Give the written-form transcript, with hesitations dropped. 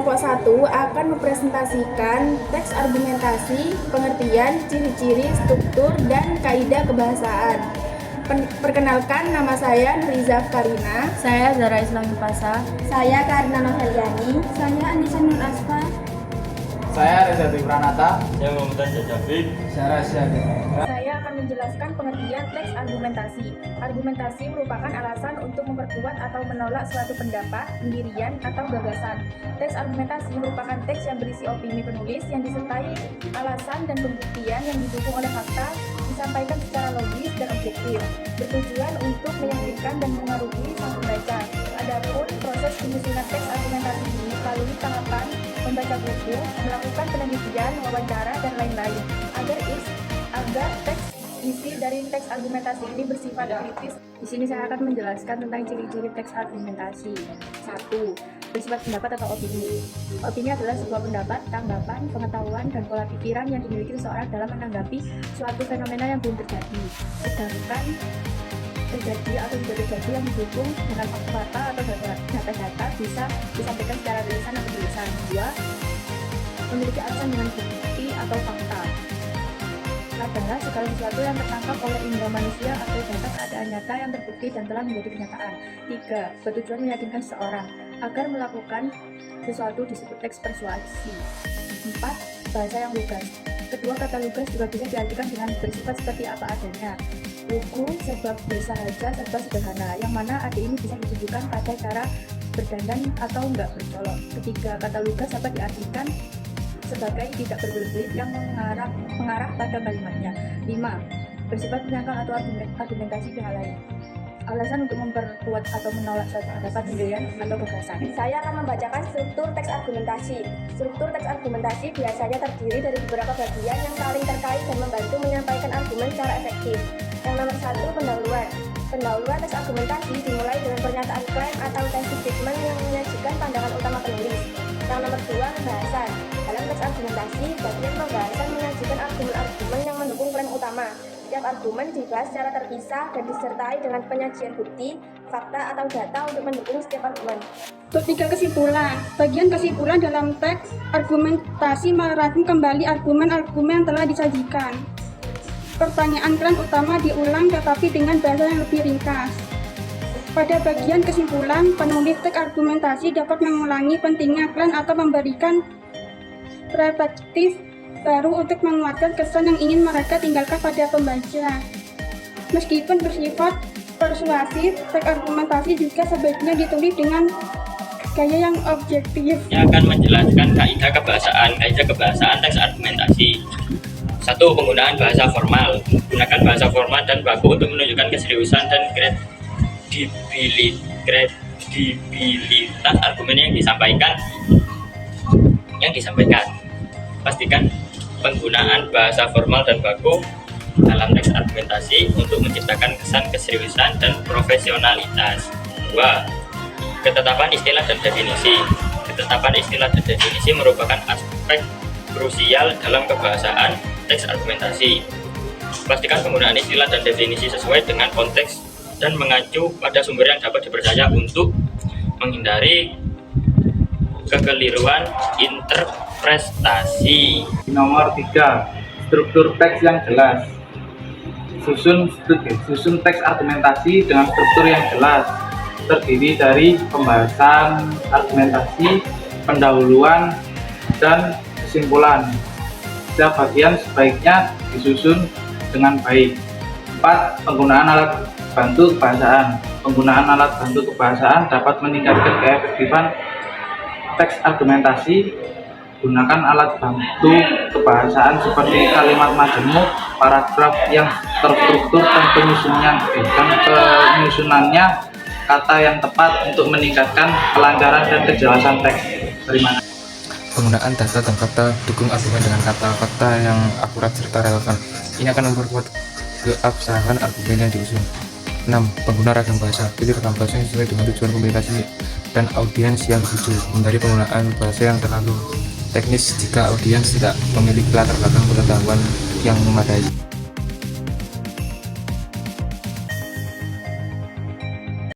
Kelompok 1 akan mempresentasikan teks argumentasi, pengertian, ciri-ciri, struktur, dan kaidah kebahasaan. Perkenalkan, nama saya Nuriza Karina. Saya Zara Islami Pasa. Saya Karina Noveliani. Saya Anissa Nur Asfa. Saya Reza Pranata. Saya Muhammad Jajafik. Saya Rasya. Saya akan menjelaskan pengertian teks argumentasi. Argumentasi merupakan alasan untuk memperkuat atau menolak suatu pendapat, pendirian, atau gagasan. Teks argumentasi merupakan teks yang berisi opini penulis yang disertai alasan dan pembuktian yang didukung oleh fakta, disampaikan secara logis dan objektif, bertujuan untuk meyakinkan dan mengaruhi sang pembaca. Adapun proses penyusunan teks argumentasi ini melalui tahapan membaca buku, melakukan penelitian, wawancara, dan lain-lain, agar teks isi dari teks argumentasi ini bersifat kritis. Di sini saya akan menjelaskan tentang ciri-ciri teks argumentasi. 1. Bersifat pendapat atau opini. Opini adalah sebuah pendapat, tanggapan, pengetahuan, dan pola pikiran yang dimiliki seseorang dalam menanggapi suatu fenomena yang belum terjadi. Sedangkan terjadi atau tidak terjadi yang didukung dengan fakta atau data-data bisa disampaikan secara tulisan atau tulisan. 2. Memiliki alasan dengan bukti atau fakta adalah segala sesuatu yang tertangkap oleh indera manusia atau data keadaan nyata yang terbukti dan telah menjadi kenyataan. 3. Bertujuan meyakinkan seseorang agar melakukan sesuatu disebut teks persuasi. 4. Bahasa yang lugas. Kedua kata lugas juga bisa diartikan dengan bersifat seperti apa adanya. Lugu, sebab bersahaja, serba sederhana, yang mana ade ini bisa ditujukan pada cara berdandan atau enggak bercolok. Ketiga, kata lugas dapat diartikan sebagai tidak berbelit yang mengarah pada kalimatnya. 5. Bersifat menyangkal atau argumentasi pihak lain. Alasan untuk memperkuat atau menolak suatu pendapat, pendirian, atau gagasan. Saya akan membacakan struktur teks argumentasi. Struktur teks argumentasi biasanya terdiri dari beberapa bagian yang saling terkait dan membantu menyampaikan argumen secara efektif. Yang nomor 1, pendahuluan. Pendahuluan teks argumentasi dimulai dengan pernyataan klaim atau thesis statement yang menyajikan pandangan utama penulis. Yang nomor 2, pembahasan. Dalam teks argumentasi, bagian pembahasan menyajikan argumen-argumen yang mendukung klaim utama. Setiap argumen dibahas secara terpisah dan disertai dengan penyajian bukti, fakta, atau data untuk mendukung setiap argumen. Untuk 3, kesimpulan. Bagian kesimpulan dalam teks argumentasi merangkum kembali argumen-argumen yang telah disajikan. Pertanyaan klaim utama diulang tetapi dengan bahasa yang lebih ringkas. Pada bagian kesimpulan, penulis teks argumentasi dapat mengulangi pentingnya klaim atau memberikan perspektif baru untuk menguatkan kesan yang ingin mereka tinggalkan pada pembaca. Meskipun bersifat persuasif, teks argumentasi juga sebaiknya ditulis dengan gaya yang objektif. Saya akan menjelaskan kaidah kebahasaan teks argumentasi. 1. Penggunaan bahasa formal. Gunakan bahasa formal dan baku untuk menunjukkan keseriusan dan kredibilitas argumen yang disampaikan. Pastikan penggunaan bahasa formal dan baku dalam teks argumentasi untuk menciptakan kesan keseriusan dan profesionalitas. 2. Ketetapan istilah dan definisi. Ketetapan istilah dan definisi merupakan aspek krusial dalam kebahasaan teks argumentasi. Pastikan penggunaan istilah dan definisi sesuai dengan konteks dan mengacu pada sumber yang dapat dipercaya untuk menghindari kekeliruan interpretasi. Nomor 3, struktur teks yang jelas. Susun teks argumentasi dengan struktur yang jelas, terdiri dari pembahasan argumentasi, pendahuluan, dan kesimpulan. Setiap bagian sebaiknya disusun dengan baik. 4. Penggunaan alat bantu kebahasaan. Penggunaan alat bantu kebahasaan dapat meningkatkan keefektifan teks argumentasi. Gunakan alat bantu kebahasaan seperti kalimat majemuk, paragraf yang terstruktur, dan penyusunannya kata yang tepat untuk meningkatkan kelancaran dan kejelasan teks. Terima kasih. Penggunaan data dan fakta dukung argumen dengan kata-kata yang akurat serta relevan. Ini akan memperkuat keabsahan argumen yang diusung. 6. Pengguna ragam bahasa. Pilih ragam bahasa yang sesuai dengan tujuan komunikasi dan audiens yang dituju. Hindari penggunaan bahasa yang terlalu teknis jika audiens tidak memiliki latar belakang pengetahuan yang memadai.